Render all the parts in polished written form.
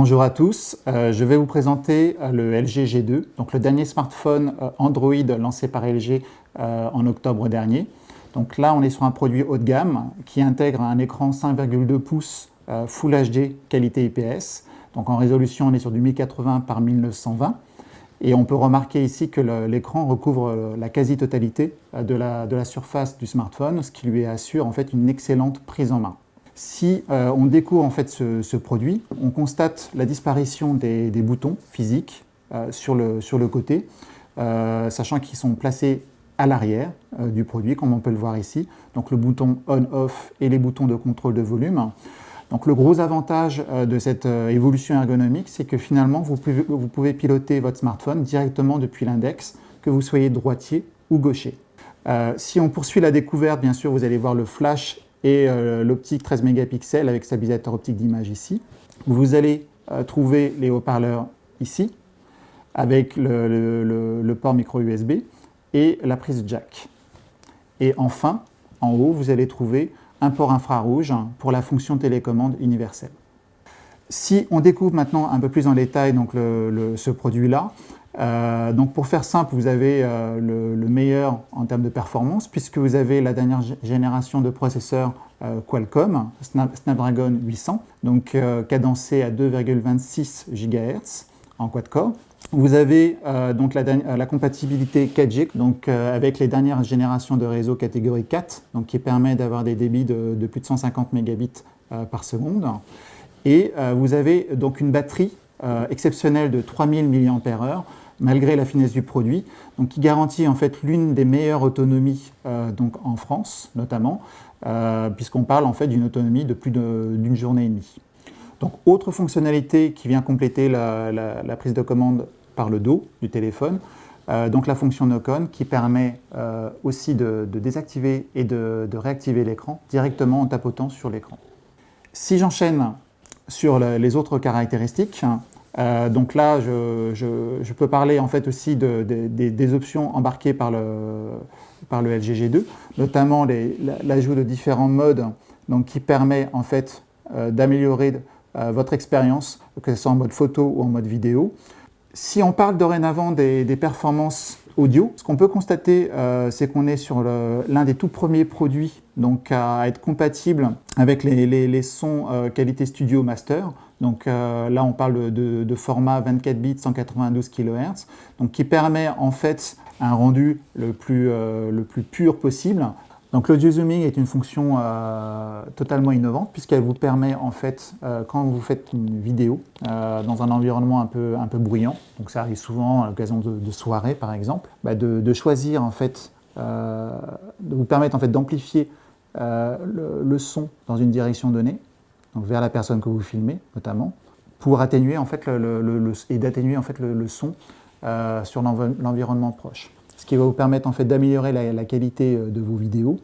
Bonjour à tous, je vais vous présenter le LG G2, donc le dernier smartphone Android lancé par LG en octobre dernier. Donc là, on est sur un produit haut de gamme qui intègre un écran 5,2 pouces Full HD qualité IPS. Donc en résolution, on est sur du 1080 par 1920. Et on peut remarquer ici que l'écran recouvre la quasi-totalité de la surface du smartphone, ce qui lui assure en fait une excellente prise en main. Si on découvre en fait ce produit, on constate la disparition des boutons physiques sur le côté, sachant qu'ils sont placés à l'arrière du produit, comme on peut le voir ici. Donc le bouton on-off et les boutons de contrôle de volume. Donc le gros avantage de cette évolution ergonomique, c'est que finalement vous pouvez piloter votre smartphone directement depuis l'index, que vous soyez droitier ou gaucher. Si on poursuit la découverte, bien sûr, vous allez voir le flash et l'optique 13 mégapixels avec stabilisateur optique d'image ici. Vous allez trouver les haut-parleurs ici, avec le port micro USB et la prise jack. Et enfin, en haut, vous allez trouver un port infrarouge pour la fonction télécommande universelle. Si on découvre maintenant un peu plus en détail donc, ce produit-là, donc pour faire simple, vous avez le meilleur en termes de performance, puisque vous avez la dernière génération de processeurs Qualcomm, Snapdragon 800, donc cadencé à 2,26 GHz en quad-core. Vous avez donc la compatibilité 4G, donc avec les dernières générations de réseau catégorie 4, donc qui permet d'avoir des débits de plus de 150 mégabits par seconde. Et vous avez donc une batterie exceptionnelle de 3000 mAh, malgré la finesse du produit, donc qui garantit en fait l'une des meilleures autonomies donc en France notamment, puisqu'on parle en fait d'une autonomie de plus d'une journée et demie. Donc autre fonctionnalité qui vient compléter la prise de commande par le dos du téléphone, donc la fonction Knock-on qui permet aussi de désactiver et de réactiver l'écran directement en tapotant sur l'écran. Si j'enchaîne sur les autres caractéristiques, donc là, je peux parler en fait aussi des options embarquées par le LG G2, notamment l'ajout de différents modes donc, qui permet en fait d'améliorer votre expérience, que ce soit en mode photo ou en mode vidéo. Si on parle dorénavant des performances audio, ce qu'on peut constater, c'est qu'on est sur l'un des tout premiers produits donc, à être compatible avec les sons qualité studio master. Donc là, on parle de format 24 bits 192 kHz, donc qui permet en fait un rendu le plus pur possible. Donc l'audio zooming est une fonction totalement innovante puisqu'elle vous permet en fait, quand vous faites une vidéo dans un environnement un peu bruyant, donc ça arrive souvent à l'occasion de soirées par exemple, de choisir en fait, de vous permettre en fait d'amplifier le son dans une direction donnée, donc vers la personne que vous filmez notamment, pour atténuer en fait d'atténuer en fait le son sur l'environnement proche. Ce qui va vous permettre en fait d'améliorer la qualité de vos vidéos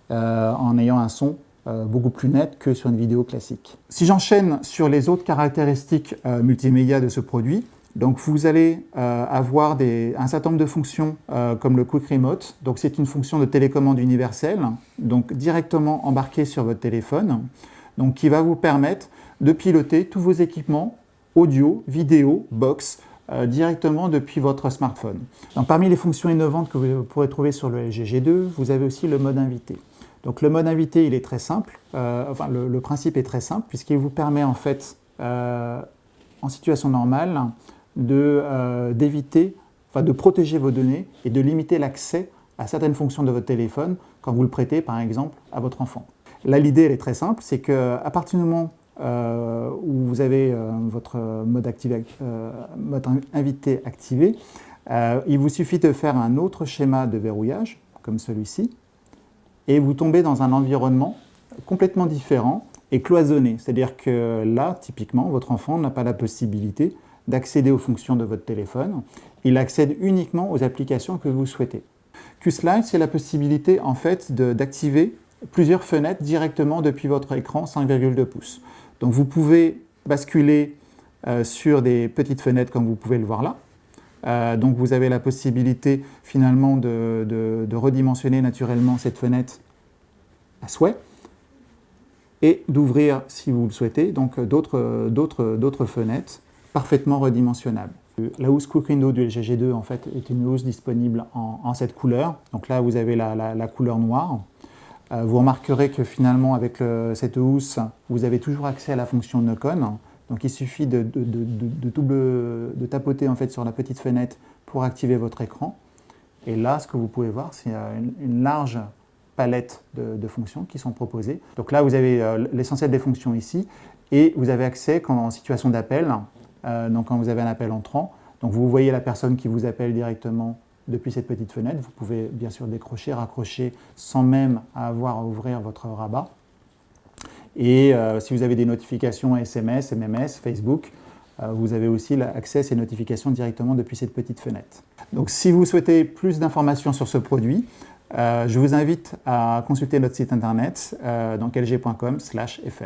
en ayant un son beaucoup plus net que sur une vidéo classique. Si j'enchaîne sur les autres caractéristiques multimédia de ce produit, donc vous allez avoir un certain nombre de fonctions comme le Quick Remote. Donc c'est une fonction de télécommande universelle, donc directement embarquée sur votre téléphone, donc qui va vous permettre de piloter tous vos équipements audio, vidéo, box, directement depuis votre smartphone. Donc, parmi les fonctions innovantes que vous pourrez trouver sur le LG G2, vous avez aussi le mode invité. Donc le mode invité, il est très simple, le principe est très simple puisqu'il vous permet en fait, en situation normale, d'éviter, de protéger vos données et de limiter l'accès à certaines fonctions de votre téléphone quand vous le prêtez par exemple à votre enfant. Là, l'idée, elle est très simple, c'est qu'à partir du moment où vous avez votre mode invité activé, il vous suffit de faire un autre schéma de verrouillage, comme celui-ci, et vous tombez dans un environnement complètement différent et cloisonné. C'est-à-dire que là, typiquement, votre enfant n'a pas la possibilité d'accéder aux fonctions de votre téléphone. Il accède uniquement aux applications que vous souhaitez. Q-Slide, c'est la possibilité en fait d'activer plusieurs fenêtres directement depuis votre écran 5,2 pouces. Donc vous pouvez basculer sur des petites fenêtres comme vous pouvez le voir là. Donc vous avez la possibilité finalement de redimensionner naturellement cette fenêtre à souhait. et d'ouvrir, si vous le souhaitez, donc d'autres fenêtres parfaitement redimensionnables. La housse Quick Window du LG G2 en fait, est une housse disponible en cette couleur. Donc là, vous avez la couleur noire. Vous remarquerez que finalement, avec cette housse, vous avez toujours accès à la fonction Knock-on. Donc il suffit de tapoter en fait, sur la petite fenêtre pour activer votre écran. Et là, ce que vous pouvez voir, c'est une large palette de fonctions qui sont proposées. Donc là, vous avez l'essentiel des fonctions ici, et vous avez accès en situation d'appel, donc quand vous avez un appel entrant. Donc vous voyez la personne qui vous appelle directement depuis cette petite fenêtre. Vous pouvez bien sûr décrocher, raccrocher sans même avoir à ouvrir votre rabat. Et si vous avez des notifications SMS, MMS, Facebook, vous avez aussi accès à ces notifications directement depuis cette petite fenêtre. Donc si vous souhaitez plus d'informations sur ce produit, je vous invite à consulter notre site internet donc lg.com/fr.